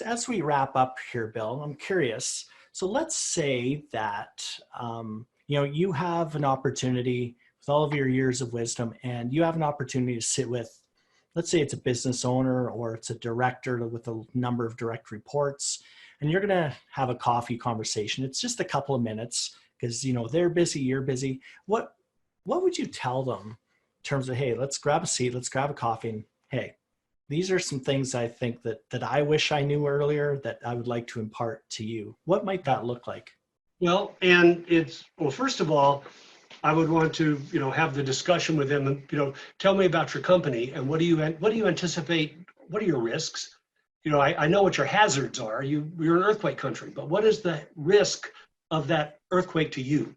As we wrap up here, Bill, I'm curious. So let's say that you have an opportunity with all of your years of wisdom, and you have an opportunity to sit with, let's say it's a business owner or it's a director with a number of direct reports, and you're going to have a coffee conversation. It's just a couple of minutes because they're busy, you're busy. What would you tell them in terms of, hey, let's grab a seat, let's grab a coffee, and hey, these are some things I think that I wish I knew earlier that I would like to impart to you. What might that look like? Well, first of all, I would want to, have the discussion with them and, tell me about your company and what do you anticipate? What are your risks? I know what your hazards are. You're an earthquake country, but what is the risk of that earthquake to you?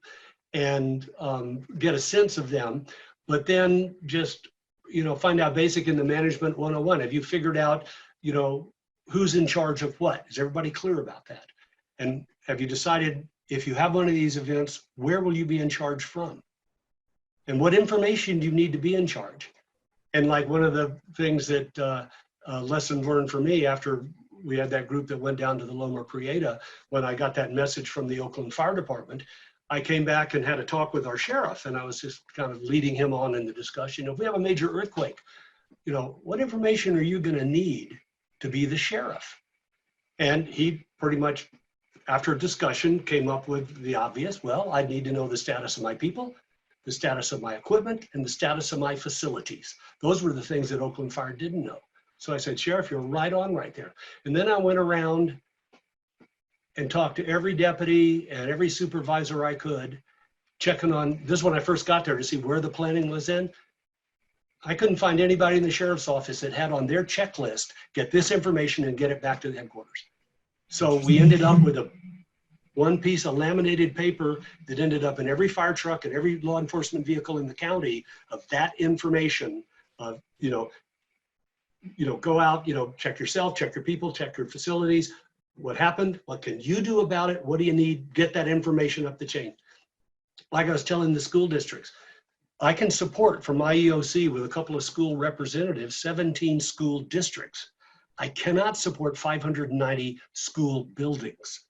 And get a sense of them, but then just find out basic in the management 101. Have you figured out, who's in charge of what? Is everybody clear about that? And have you decided if you have one of these events, where will you be in charge from? And what information do you need to be in charge? And like one of the things that lesson learned for me after we had that group that went down to the Loma Prieta, when I got that message from the Oakland Fire Department, I came back and had a talk with our sheriff, and I was just kind of leading him on in the discussion. If we have a major earthquake, what information are you going to need to be the sheriff? And he pretty much, after a discussion, came up with the obvious. Well, I need to know the status of my people, the status of my equipment, and the status of my facilities. Those were the things that Oakland Fire didn't know. So I said, Sheriff, you're right on right there. And then I went around and talked to every deputy and every supervisor I could, checking on, this is when I first got there to see where the planning was in. I couldn't find anybody in the sheriff's office that had on their checklist, get this information and get it back to the headquarters. So we ended up with one piece of laminated paper that ended up in every fire truck and every law enforcement vehicle in the county of that information of, go out, check yourself, check your people, check your facilities. What happened? What can you do about it? What do you need? Get that information up the chain. Like I was telling the school districts, I can support from my EOC with a couple of school representatives, 17 school districts. I cannot support 590 school buildings.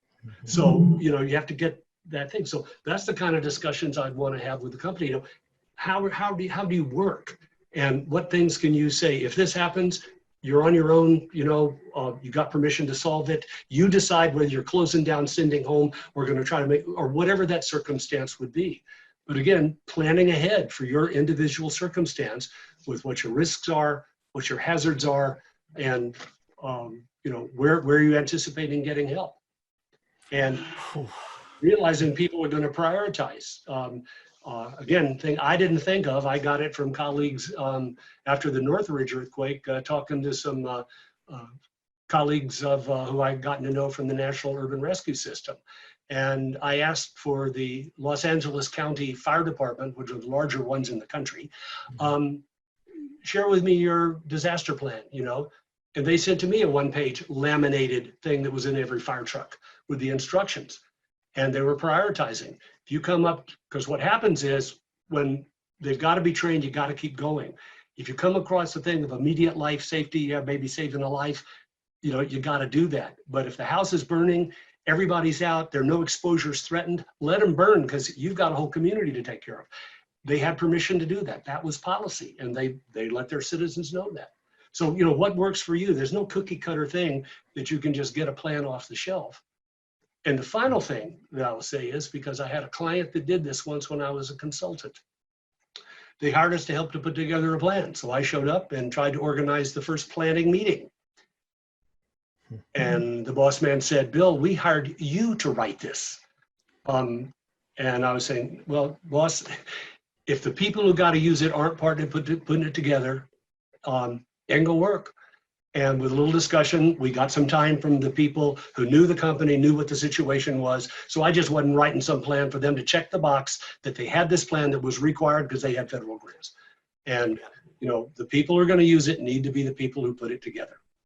So, you have to get that thing. So that's the kind of discussions I'd want to have with the company. How do you work? And what things can you say? If this happens, you're on your own, you got permission to solve it. You decide whether you're closing down, sending home, or going to try to make, or whatever that circumstance would be. But again, planning ahead for your individual circumstance with what your risks are, what your hazards are, and where are you anticipating getting help? And realizing people are going to prioritize. Again, thing I didn't think of, I got it from colleagues after the Northridge earthquake, talking to some colleagues of who I'd gotten to know from the National Urban Rescue System. And I asked for the Los Angeles County Fire Department, which are the larger ones in the country, share with me your disaster plan, and they sent to me a one-page laminated thing that was in every fire truck with the instructions. And they were prioritizing. If you come up, because what happens is when they've got to be trained, you got to keep going. If you come across the thing of immediate life safety, maybe saving a life, you got to do that. But if the house is burning, everybody's out, there are no exposures threatened, let them burn because you've got a whole community to take care of. They had permission to do that. That was policy, and they let their citizens know that. So, what works for you? There's no cookie cutter thing that you can just get a plan off the shelf. And the final thing that I'll say is, because I had a client that did this once when I was a consultant, they hired us to help to put together a plan. So I showed up and tried to organize the first planning meeting. And the boss man said, Bill, we hired you to write this. And I was saying, well, boss, if the people who got to use it aren't part of putting it together, ain't gonna work. And with a little discussion, we got some time from the people who knew the company, knew what the situation was. So I just wasn't writing some plan for them to check the box that they had this plan that was required because they had federal grants. And, the people who are going to use it need to be the people who put it together.